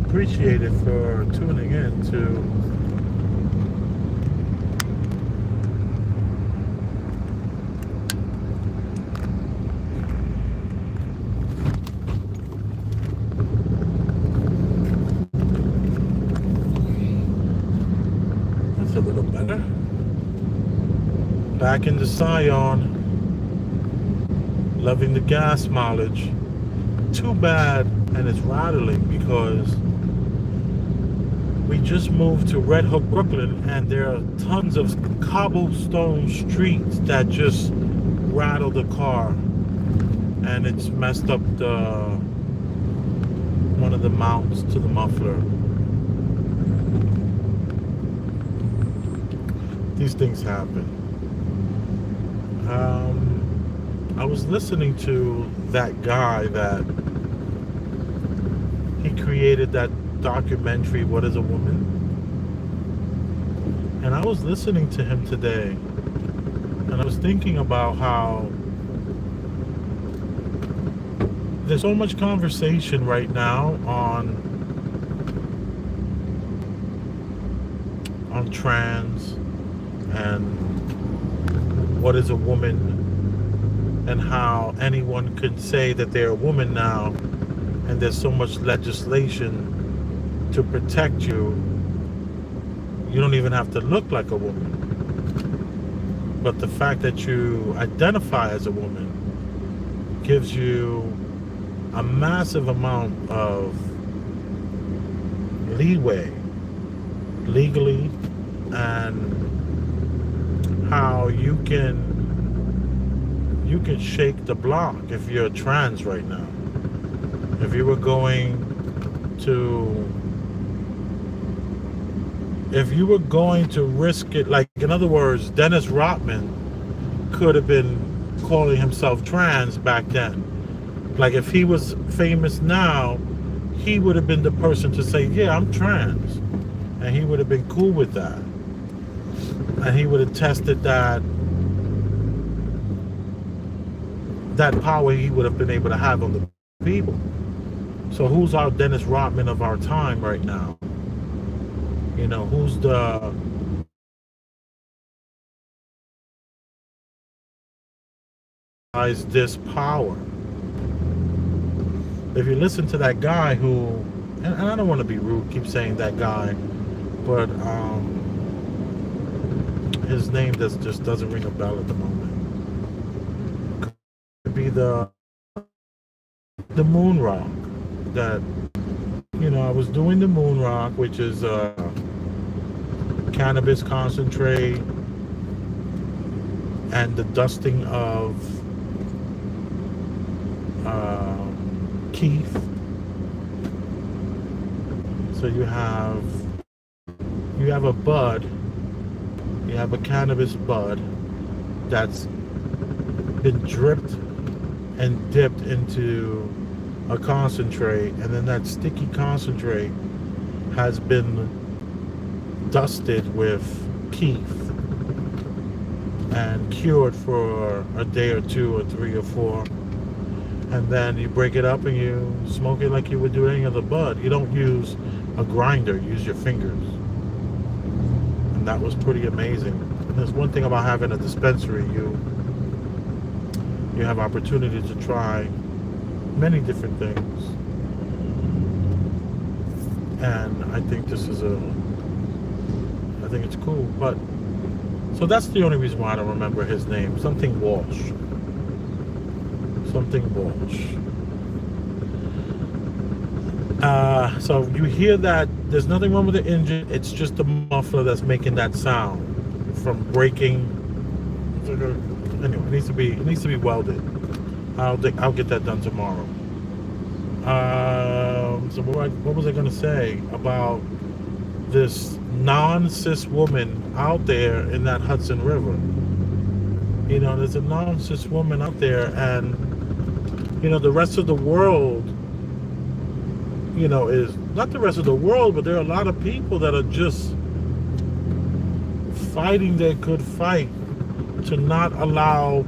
appreciate it for tuning in to that's a little better. Back into Scion, loving the gas mileage. Too bad, and it's rattling because we just moved to Red Hook, Brooklyn, and there are tons of cobblestone streets that just rattle the car, and it's messed up one of the mounts to the muffler. These things happen. I was listening to that guy that he created that documentary, What is a Woman? And I was listening to him today, and I was thinking about how there's so much conversation right now on trans and what is a woman, and how anyone could say that they're a woman now, and there's so much legislation to protect you. You don't even have to look like a woman, but the fact that you identify as a woman gives you a massive amount of leeway legally, and how you can shake the block if you're trans right now. If you were going to risk it, like, in other words, Dennis Rodman could have been calling himself trans back then. Like, if he was famous now, he would have been the person to say, yeah, I'm trans, and he would have been cool with that, and he would have tested that power he would have been able to have on the people. So who's our Dennis Rodman of our time right now? You know, who's this power? If you listen to that guy who, and I don't want to be rude, keep saying that guy, but his name just doesn't ring a bell at the moment. Could be the moon rock that, you know, I was doing the moon rock, which is cannabis concentrate and the dusting of Keith. So you have a bud, you have a cannabis bud that's been dripped and dipped into a concentrate, and then that sticky concentrate has been dusted with Keith and cured for a day or two or three or four, and then you break it up and you smoke it like you would do any other bud. You don't use a grinder, you use your fingers. And that was pretty amazing. And there's one thing about having a dispensary, you have opportunity to try many different things. And I think it's cool. But so that's the only reason why I don't remember his name. Something Walsh. So you hear that there's nothing wrong with the engine, it's just the muffler that's making that sound from breaking. Anyway, it needs to be welded. I'll get that done tomorrow. So what was I going to say about this non-cis woman out there in that Hudson River? You know, there's a non-cis woman out there, and you know, the rest of the world, you know, is not the rest of the world, but there are a lot of people that are just fighting their good fight to not allow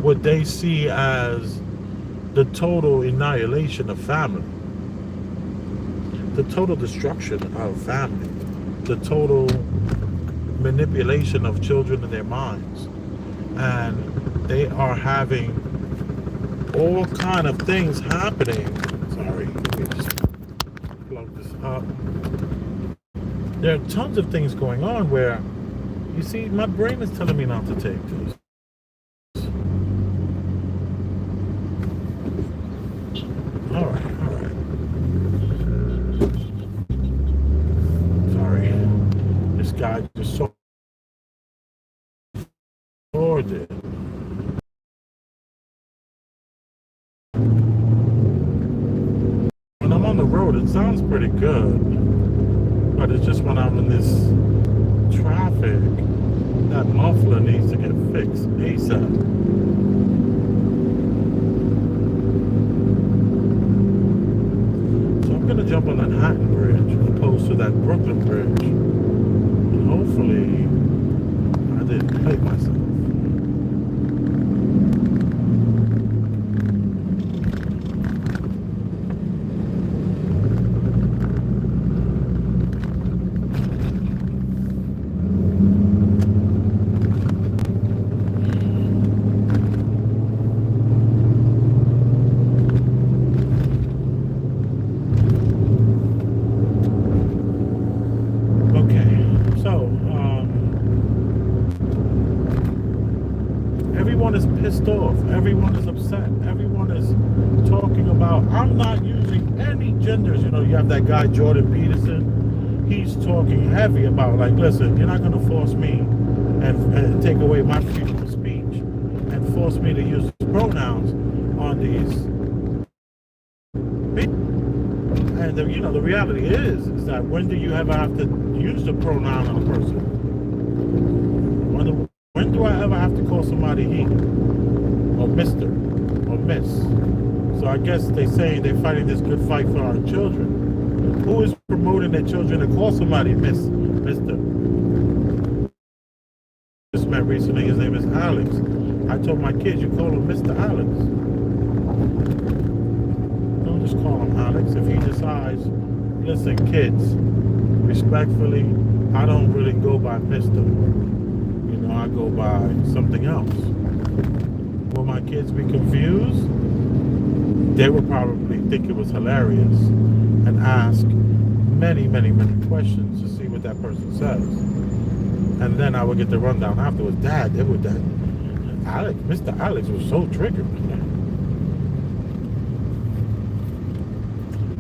what they see as the total annihilation of family. the total destruction of family, the total manipulation of children in their minds, and they are having all kind of things happening. Sorry, let me just plug this up. There are tons of things going on where, you see, my brain is telling me not to take this. All right. Sorry, this guy just saw it. When I'm on the road, it sounds pretty good, but it's just when I'm in this traffic, that muffler needs to get fixed ASAP. So I'm gonna jump on Manhattan Bridge as opposed to that Brooklyn Bridge, and hopefully I didn't hurt myself. Everyone is pissed off. Everyone is upset. Everyone is talking about, I'm not using any genders. You know, you have that guy, Jordan Peterson. He's talking heavy about, like, listen, you're not going to force me and take away my freedom of speech and force me to use pronouns on these people. And, the reality is that when do you ever have to use the pronoun on a person? When do I ever have to call somebody he or Mr. or Miss? So I guess they're saying they're fighting this good fight for our children. Who is promoting their children to call somebody Miss, Mr.? Just met recently, his name is Alex. I told my kids, you call him Mr. Alex. Don't just call him Alex. If he decides, listen, kids, respectfully, I don't really go by Mr. I go by something else. Will my kids be confused? They would probably think it was hilarious and ask many, many, many questions to see what that person says. And then I would get the rundown afterwards. Dad, Alex, Mr. Alex was so triggered.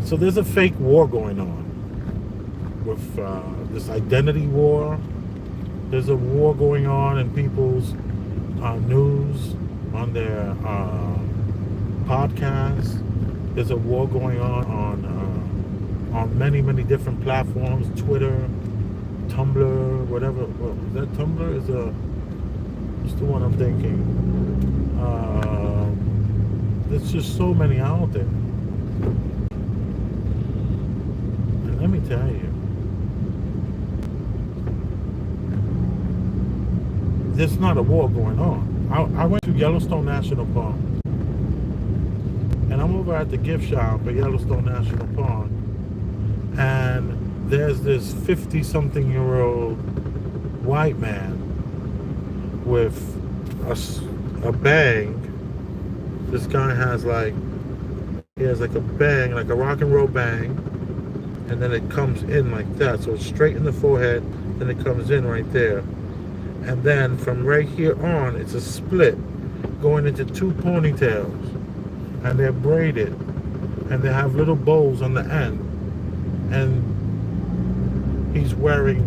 So there's a fake war going on with this identity war. There's a war going on in people's news, on their podcasts. There's a war going on many, many different platforms. Twitter, Tumblr, whatever. Well, is that Tumblr? It's the one I'm thinking. There's just so many out there. And let me tell you, there's not a war going on. I went to Yellowstone National Park, and I'm over at the gift shop at Yellowstone National Park, and there's this 50-something-year-old white man with a bang. This guy has a bang, like a rock and roll bang, and then it comes in like that. So it's straight in the forehead, then it comes in right there. And then from right here on, it's a split going into two ponytails. And they're braided. And they have little bows on the end. And he's wearing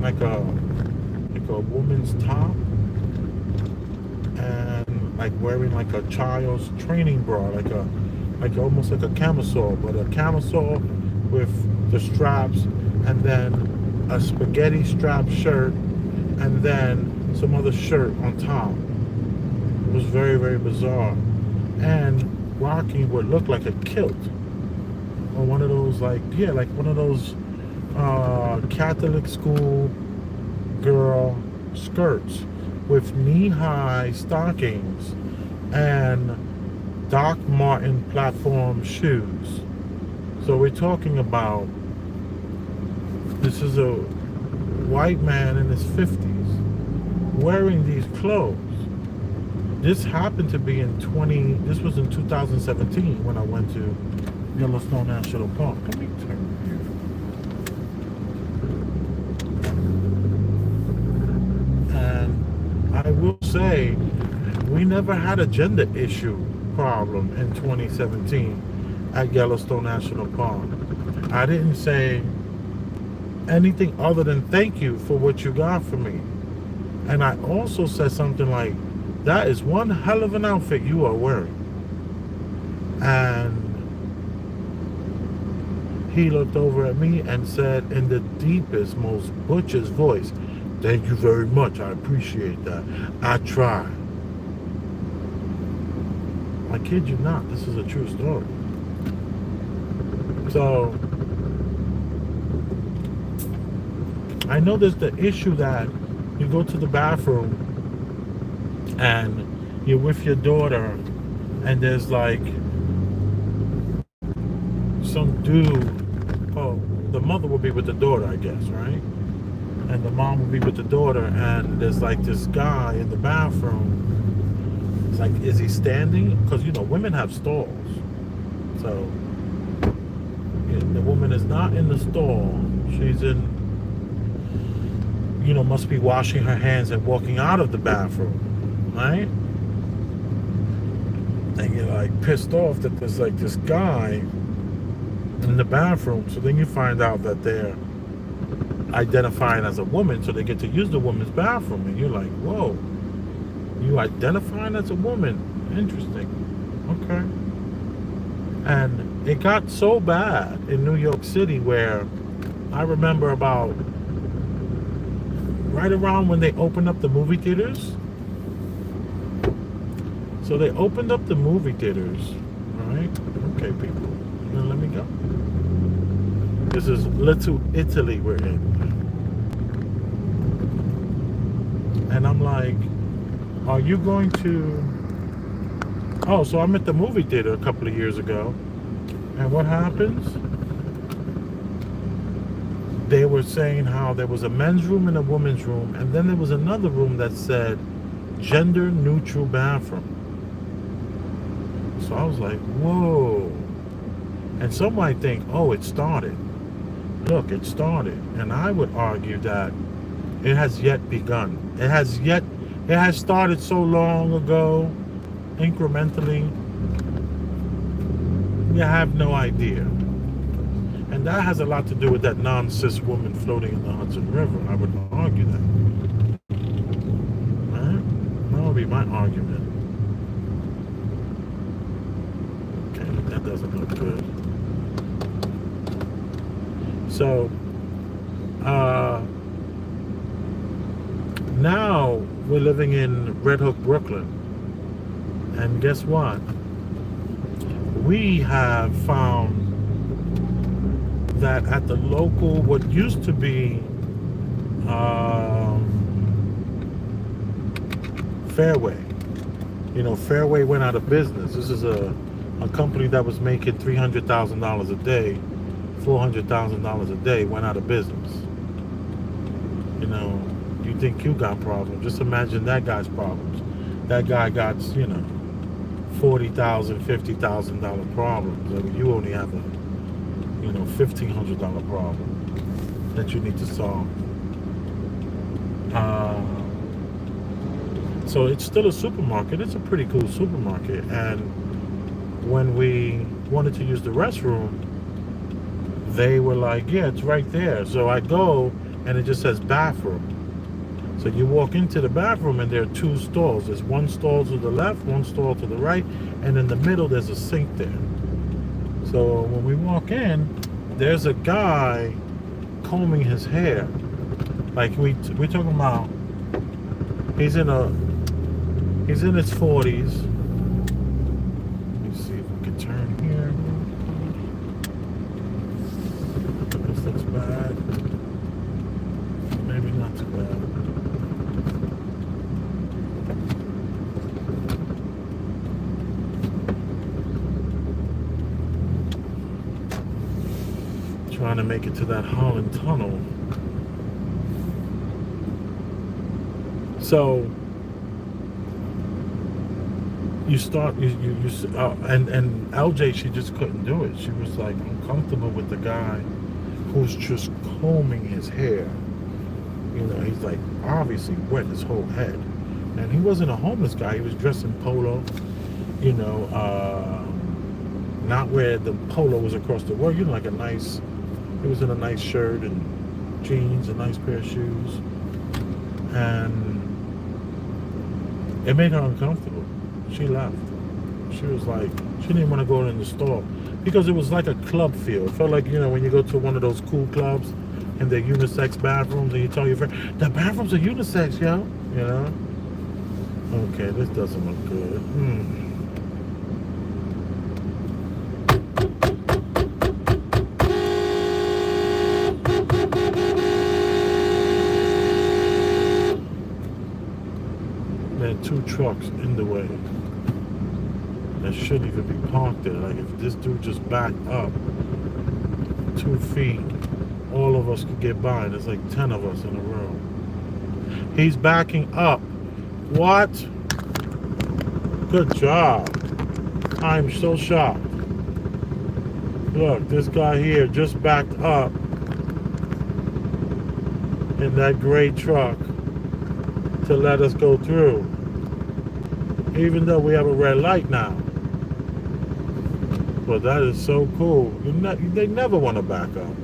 like a woman's top. And like wearing like a child's training bra, like almost like a camisole, but a camisole with the straps, and then a spaghetti strap shirt, and then some other shirt on top. It was very, very bizarre. And rocking what looked like a kilt, or one of those like one of those Catholic school girl skirts with knee-high stockings and Doc Marten platform shoes. So we're talking about, this is a white man in his 50s wearing these clothes. This happened to be this was in 2017 when I went to Yellowstone National Park. Let me turn here. And I will say, we never had a gender issue problem in 2017 at Yellowstone National Park. I didn't say anything other than thank you for what you got for me. And I also said something like, that is one hell of an outfit you are wearing. And he looked over at me and said in the deepest, most butcher's voice, thank you very much, I appreciate that. I try. I kid you not, this is a true story. So, I know there's the issue that you go to the bathroom and you're with your daughter and there's like some dude, oh, the mother will be with the daughter, I guess, right? And the mom will be with the daughter and there's like this guy in the bathroom. It's like, is he standing? Because, you know, women have stalls. So, the woman is not in the stall. She's in, you know, must be washing her hands and walking out of the bathroom, right? And you're like pissed off that there's like this guy in the bathroom. So then you find out that they're identifying as a woman, so they get to use the woman's bathroom. And you're like, whoa, you identifying as a woman? Interesting. Okay. And it got so bad in New York City where I remember about right around when they opened up the movie theaters. So they opened up the movie theaters, right? Okay, people, now let me go. This is Little Italy we're in. And I'm like, are you going to... Oh, so I'm at the movie theater a couple of years ago. And what happens? They were saying how there was a men's room and a woman's room, and then there was another room that said gender neutral bathroom. So I was like, whoa. And some might think, oh, it started. Look, it started. And I would argue that it has yet begun. It has started so long ago, incrementally. You have no idea. And that has a lot to do with that non-cis woman floating in the Hudson River. I would argue that. Right? That would be my argument. Okay, that doesn't look good. So, now we're living in Red Hook, Brooklyn. And guess what? We have found that at the local, what used to be Fairway, you know, Fairway went out of business. This is a company that was making $300,000 a day, $400,000 a day, went out of business. You know, you think you got problems, just imagine that guy's problems. That guy got, you know, $40,000, $50,000 problems. I mean, you only have a, you know, $1,500 problem that you need to solve. So it's still a supermarket. It's a pretty cool supermarket. And when we wanted to use the restroom, they were like, yeah, it's right there. So I go and it just says bathroom. So you walk into the bathroom and there are two stalls. There's one stall to the left, one stall to the right, and in the middle there's a sink there. So when we walk in, there's a guy combing his hair. Like we're talking about, he's in his 40s. Let me see if we can turn here. This looks bad. Maybe not too bad. trying to make it to that Holland Tunnel. So you start and LJ, she just couldn't do it. She was like uncomfortable with the guy who's just combing his hair. You know, he's like obviously wet his whole head, and he wasn't a homeless guy. He was dressed in polo, you know, not where the polo was across the work. You know, like a nice. He was in a nice shirt and jeans, a nice pair of shoes, and it made her uncomfortable. She left. She was like, she didn't even want to go in the store because it was like a club feel. It felt like, you know, when you go to one of those cool clubs and they're unisex bathrooms and you tell your friend, the bathrooms are unisex, yo. You know? Okay, this doesn't look good. There are 2 trucks in the way that shouldn't even be parked there. Like if this dude just backed up 2 feet, all of us could get by. There's like 10 of us in a row. He's backing up. What? Good job. I'm so shocked. Look, this guy here just backed up in that gray truck to let us go through, even though we have a red light now. But that is so cool. They never want to back up.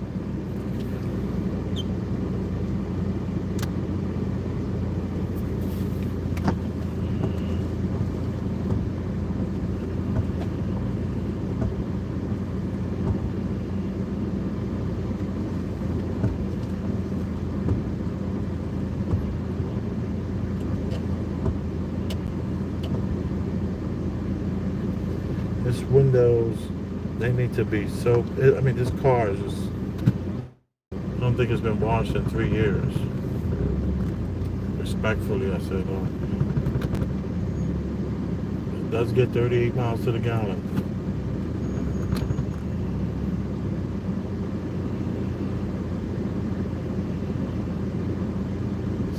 This windows, they need to be so. I mean, this car is just. I don't think it's been washed in 3 years. Respectfully, I said, oh. It does get 38 miles to the gallon.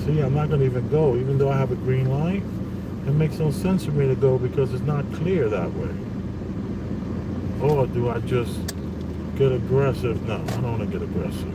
See, I'm not going to even go, even though I have a green light. It makes no sense for me to go because it's not clear that way. Or do I just get aggressive? No, I don't want to get aggressive.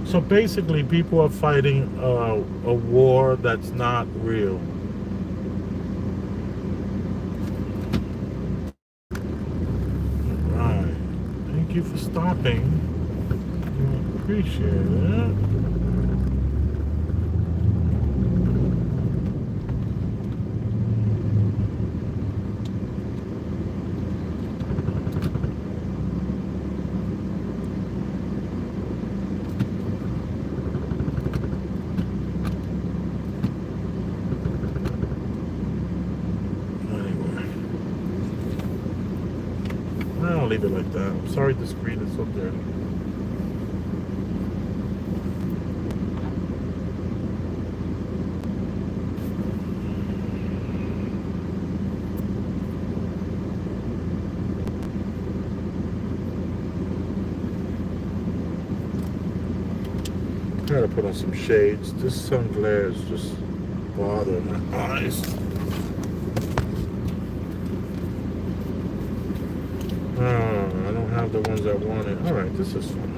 So basically, people are fighting a war that's not real. Right. Thank you for stopping. I appreciate it. I'll leave it like that. I'm sorry the screen is so dirty. Gotta put on some shades. This sun glare is just bothering my eyes. I don't have the ones I wanted. Alright, this is fine.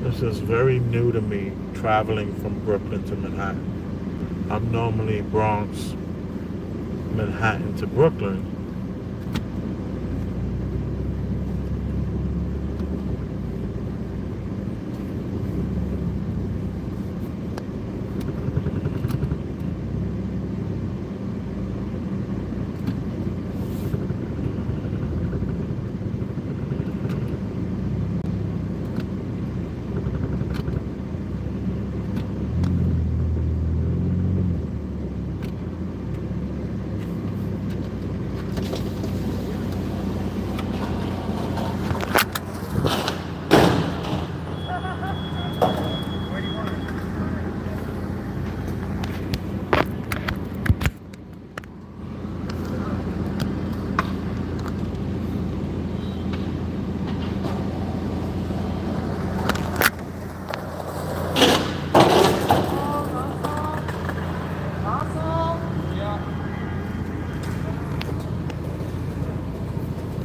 This is very new to me, traveling from Brooklyn to Manhattan. I'm normally Bronx, Manhattan to Brooklyn.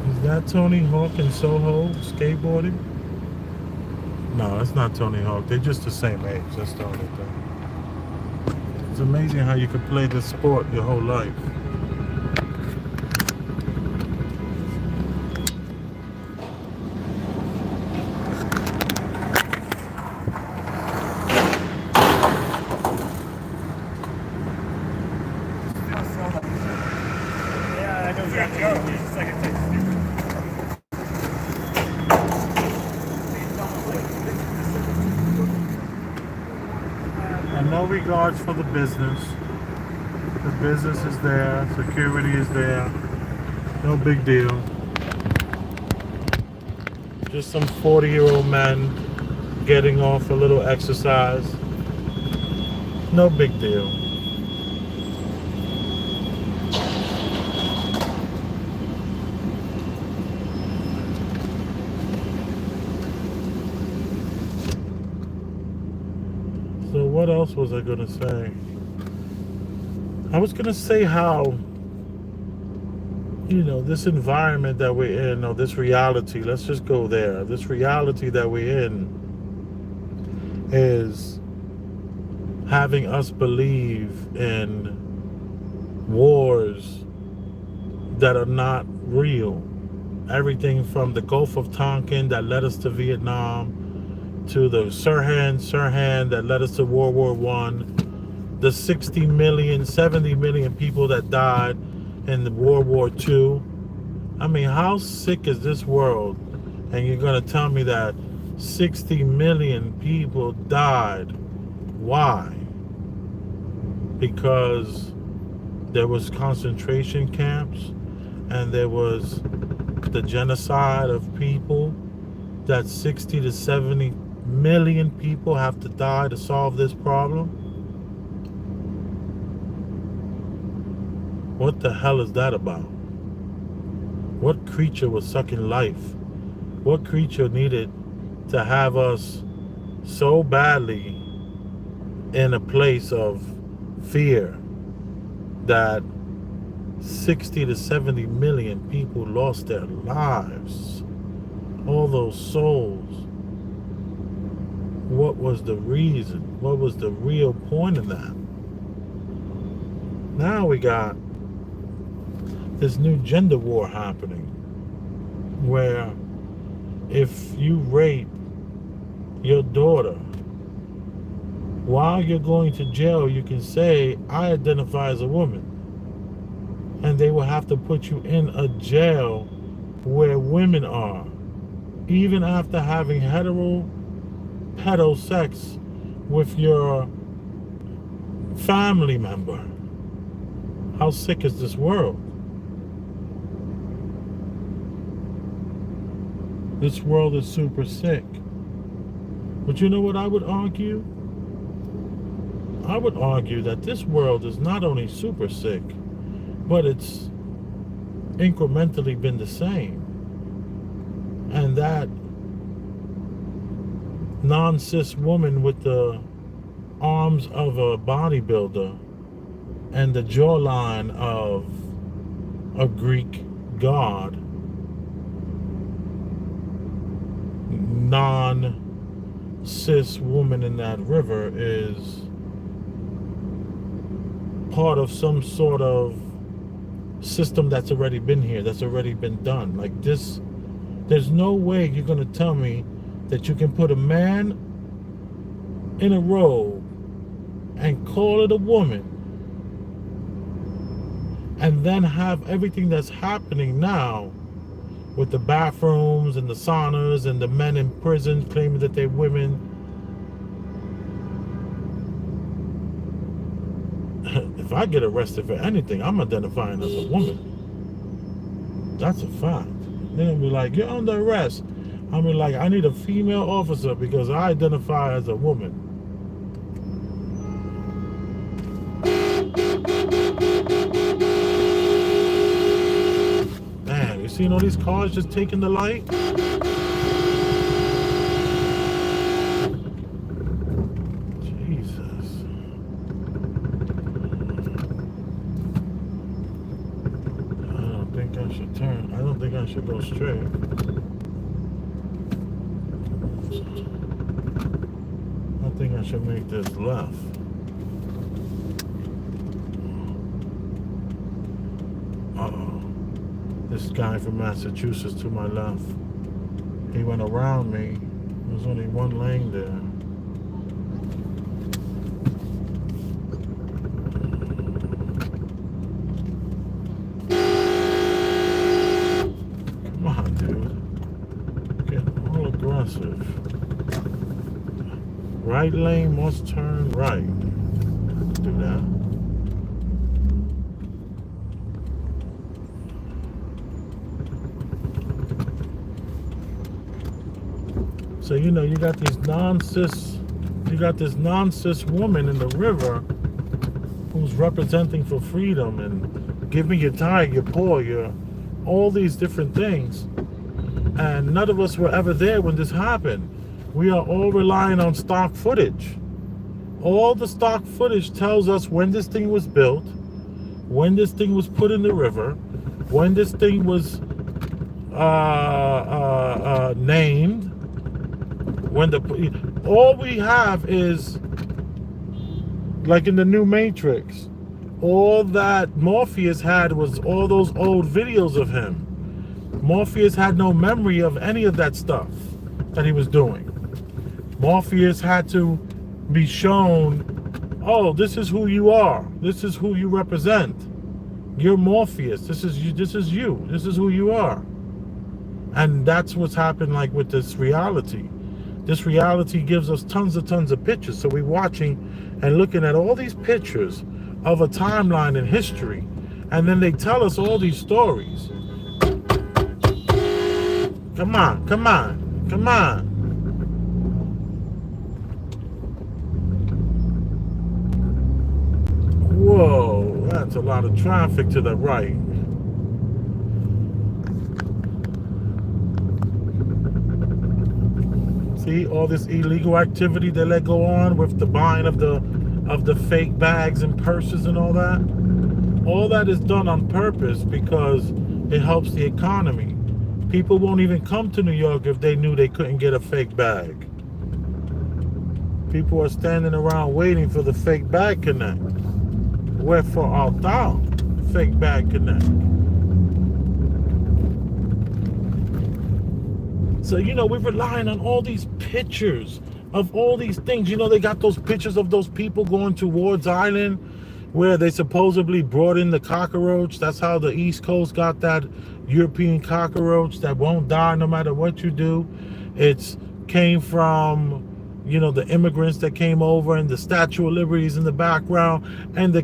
Is that Tony Hawk in Soho skateboarding? No, it's not Tony Hawk. They're just the same age. That's the only thing. It's amazing how you could play this sport your whole life. And no regards for the business. The business is there, security is there. No big deal. Just some 40-year-old men getting off a little exercise. No big deal. So what else was I gonna say? I was gonna say how, this environment that we're in, or this reality, let's just go there. This reality that we're in is having us believe in wars that are not real. Everything from the Gulf of Tonkin that led us to Vietnam, to the Sirhan that led us to World War One, the 60 million, 70 million people that died in the World War Two. I mean, how sick is this world? And you're gonna tell me that 60 million people died. Why? Because there was concentration camps and there was the genocide of people, that 60 to 70 million people have to die to solve this problem. What the hell is that about? What creature was sucking life? What creature needed to have us so badly in a place of fear that 60 to 70 million people lost their lives? All those souls. What was the reason? What was the real point of that? Now we got this new gender war happening, where if you rape your daughter, while you're going to jail, you can say, I identify as a woman. And they will have to put you in a jail where women are, even after having pedo sex with your family member. How sick is this world? This world is super sick. But you know what I would argue? I would argue that this world is not only super sick, but it's incrementally been the same. And that non-cis woman with the arms of a bodybuilder and the jawline of a Greek god, non-cis cis woman in that river is part of some sort of system that's already been here, that's already been done. Like this, there's no way you're going to tell me that you can put a man in a robe and call it a woman and then have everything that's happening now with the bathrooms and the saunas and the men in prison claiming that they're women. If I get arrested for anything, I'm identifying as a woman. That's a fact. Then they'll be like, you're under arrest. I'll be like, I need a female officer because I identify as a woman. Man, you seen all these cars just taking the light? I don't think I should go straight. I think I should make this left. Uh-oh. This guy from Massachusetts to my left. He went around me. There's only one lane there. Right lane must turn right. Do that. So you know you got these you got this non-cis woman in the river who's representing for freedom and give me your tie, your paw, your all these different things. And none of us were ever there when this happened. We are all relying on stock footage. All the stock footage tells us when this thing was built, when this thing was put in the river, when this thing was named. All we have is, like in the new Matrix, all that Morpheus had was all those old videos of him. Morpheus had no memory of any of that stuff that he was doing. Morpheus had to be shown, oh, this is who you are. This is who you represent. You're Morpheus. This is you. This is you. This is who you are. And that's what's happened like with this reality. This reality gives us tons of pictures. So we're watching and looking at all these pictures of a timeline in history. And then they tell us all these stories. Come on, come on, come on. Whoa, that's a lot of traffic to the right. See all this illegal activity they let go on with the buying of the fake bags and purses and all that. All that is done on purpose because it helps the economy. People won't even come to New York if they knew they couldn't get a fake bag. People are standing around waiting for the fake bag connect. Wherefore art thou, fake bag connect. So, you know, we're relying on all these pictures of all these things. You know, they got those pictures of those people going to Ward's Island where they supposedly brought in the cockroach. That's how the East Coast got that European cockroach that won't die no matter what you do. It's came from, you know, the immigrants that came over, and the Statue of Liberty is in the background, and the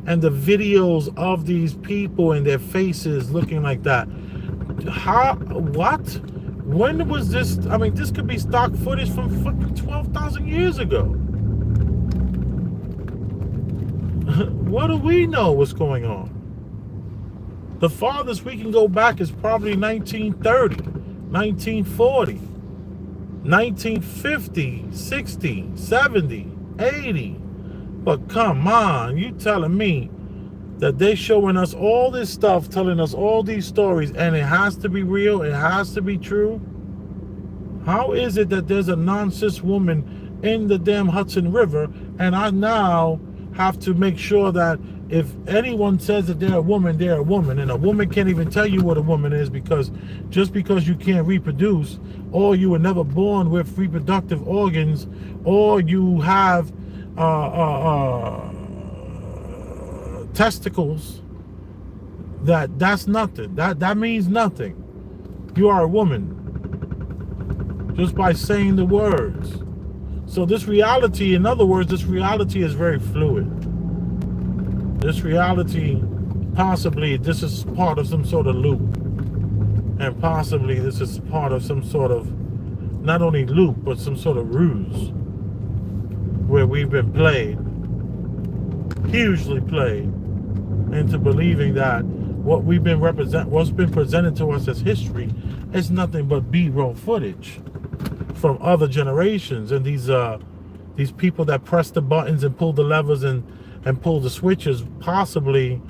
videos of these people and their faces looking like that. How? What? When was this? I mean, this could be stock footage from fucking 12,000 years ago. What do we know what's going on? The farthest we can go back is probably 1930, 1940, 1950, 60, 70, 80. But come on, you telling me that they showing us all this stuff, telling us all these stories, and it has to be real, it has to be true? How is it that there's a non-cis woman in the damn Hudson River, and I now have to make sure that if anyone says that they're a woman, and a woman can't even tell you what a woman is, because just because you can't reproduce, or you were never born with reproductive organs, or you have testicles, that's nothing. That means nothing. You are a woman just by saying the words. So this reality, in other words, this reality is very fluid. This reality, possibly this is part of some sort of loop, and possibly this is part of some sort of not only loop but some sort of ruse where we've been played, hugely played, into believing that what's been presented to us as history is nothing but B-roll footage from other generations. And these people that press the buttons and pull the levers and pull the switches, possibly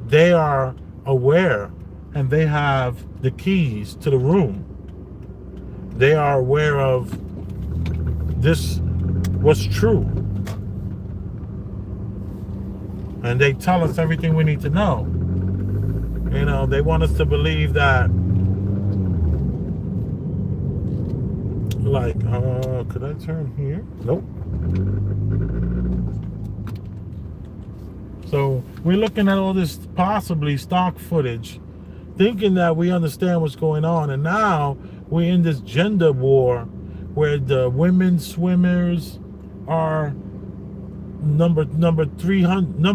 they are aware and they have the keys to the room. They are aware of this, what's true, and they tell us everything we need to know. You know, they want us to believe that, like, could I turn here? Nope. So we're looking at all this possibly stock footage, thinking that we understand what's going on, and now we're in this gender war where the women swimmers are number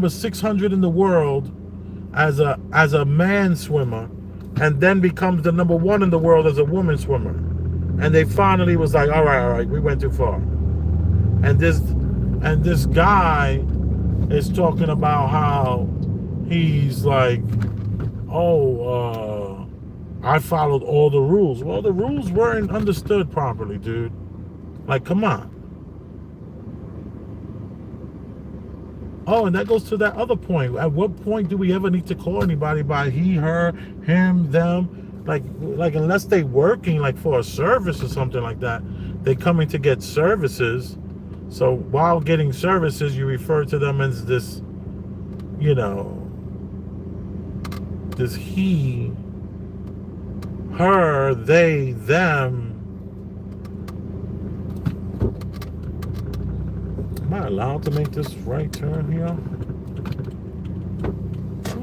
600 in the world as a man swimmer, and then becomes the number 1 in the world as a woman swimmer. And they finally was like, all right, we went too far. And this guy is talking about how he's like, I followed all the rules. Well, the rules weren't understood properly, dude. Like, come on. Oh, and that goes to that other point. At what point do we ever need to call anybody by he, her, him, them? Like unless they working like for a service or something like that, they coming to get services. So while getting services, you refer to them as this, you know, this he, her, they, them. Am I allowed to make this right turn here?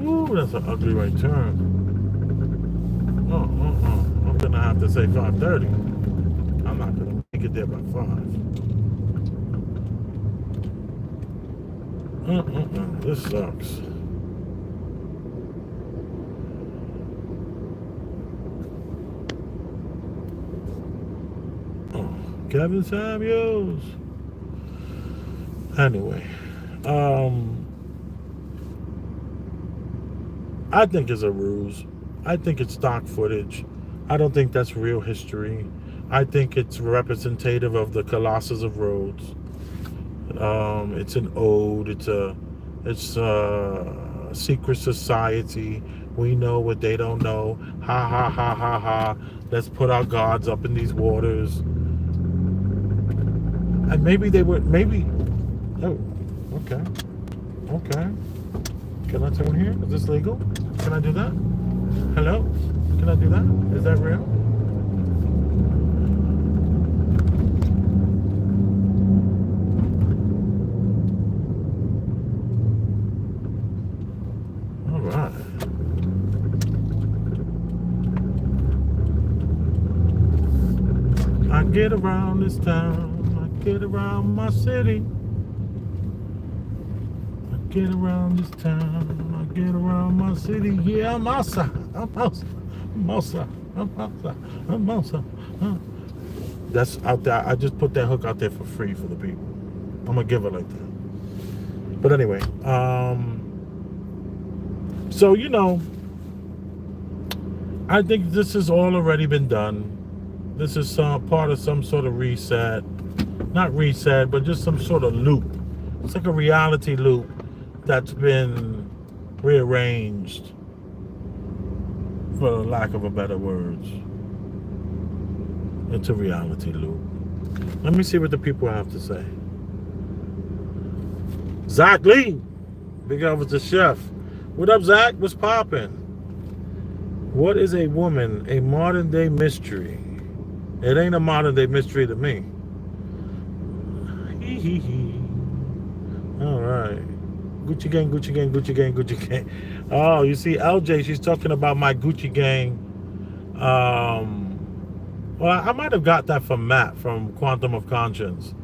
Ooh, that's an ugly right turn. I'm gonna have to say 5:30. I'm not gonna make it there by 5. This sucks. Kevin Samuels. Anyway, I think it's a ruse. I think it's stock footage. I don't think that's real history. I think it's representative of the Colossus of Rhodes. It's an ode. It's a secret society. We know what they don't know. Ha ha ha ha ha. Let's put our gods up in these waters. And maybe they would. Oh, okay. Can I turn here? Is this legal? Can I do that? Hello? Can I do that? Is that real? All right. I get around this town. I get around my city. Get around this town, I get around my city. Yeah, I'm outside. That's out there. I just put that hook out there for free for the people. I'm gonna give it like that. But anyway, so you know, I think this has all already been done. This is part of some sort of reset. Not reset, but just some sort of loop. It's like a reality loop that's been rearranged, for lack of a better words. It's a reality loop. Let me see what the people have to say. Zach Lee, big up with the chef. What up, Zach? What's popping? What is a woman? A modern day mystery. It ain't a modern day mystery to me. Hee hee hee. All right. Gucci gang, Gucci gang, Gucci gang, Gucci gang. Oh, you see, LJ, she's talking about my Gucci gang. Well, I might have got that from Matt from Quantum of Conscience,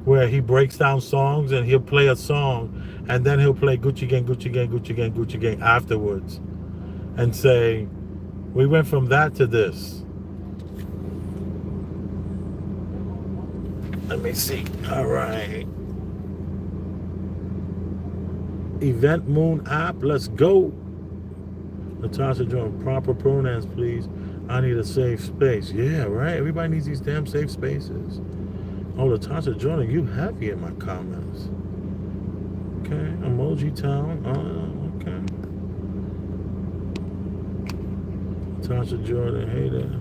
where he breaks down songs and he'll play a song and then he'll play Gucci gang, Gucci gang, Gucci gang, Gucci gang afterwards and say, we went from that to this. Let me see. All right. Event Moon app, let's go. Natasha Jordan, proper pronouns, please. I need a safe space. Yeah, right. Everybody needs these damn safe spaces. Oh, Natasha Jordan, you heavy in my comments. Okay, Emoji Town. Okay. Natasha Jordan, hey there.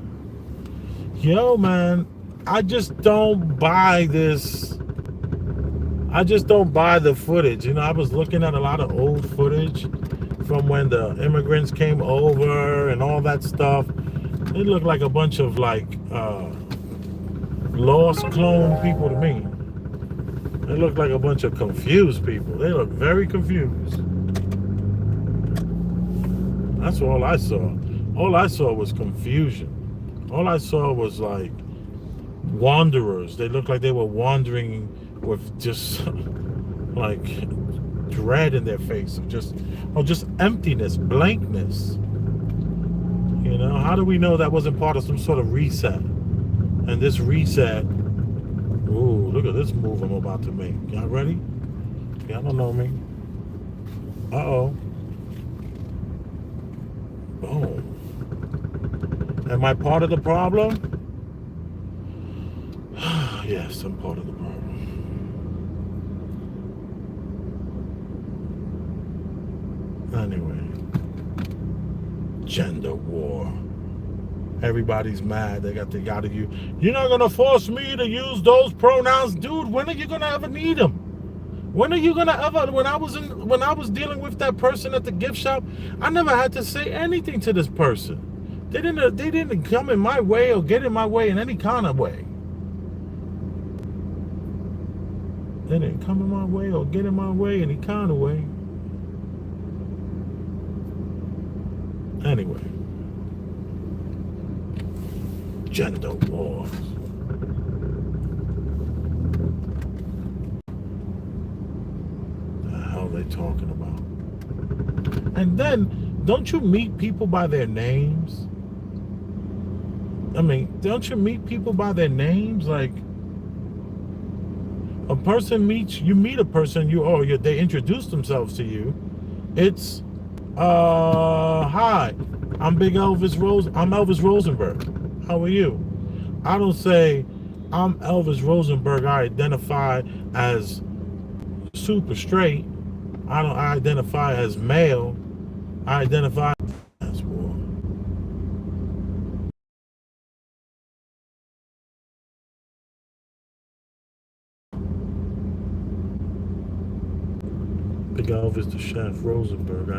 Yo, man, I just don't buy this. I just don't buy the footage. You know, I was looking at a lot of old footage from when the immigrants came over and all that stuff. They look like a bunch of like lost clone people to me. They look like a bunch of confused people. They look very confused. That's all I saw. All I saw was confusion. All I saw was like wanderers. They looked like they were wandering with just like dread in their face of just emptiness, blankness. You know, how do we know that wasn't part of some sort of reset? And this reset, ooh, look at this move I'm about to make. Y'all ready? Y'all don't know me. Uh-oh. Boom. Am I part of the problem? Yes, I'm part of the problem. Anyway, gender war. Everybody's mad. They gotta use. You're not gonna force me to use those pronouns, dude. When are you gonna ever need them? When are you gonna ever? When I was dealing with that person at the gift shop, I never had to say anything to this person. They didn't come in my way or get in my way in any kind of way. They didn't come in my way or get in my way any kind of way. Anyway, gender wars. The hell are they talking about? And then, don't you meet people by their names? I mean, don't you meet people by their names? Like, a person you meet a person, they introduce themselves to you. It's, hi, I'm Elvis Rosenberg. How are you? I don't say, I'm Elvis Rosenberg. I identify as super straight. I don't identify as male. I identify as war. Big Elvis the chef Rosenberg.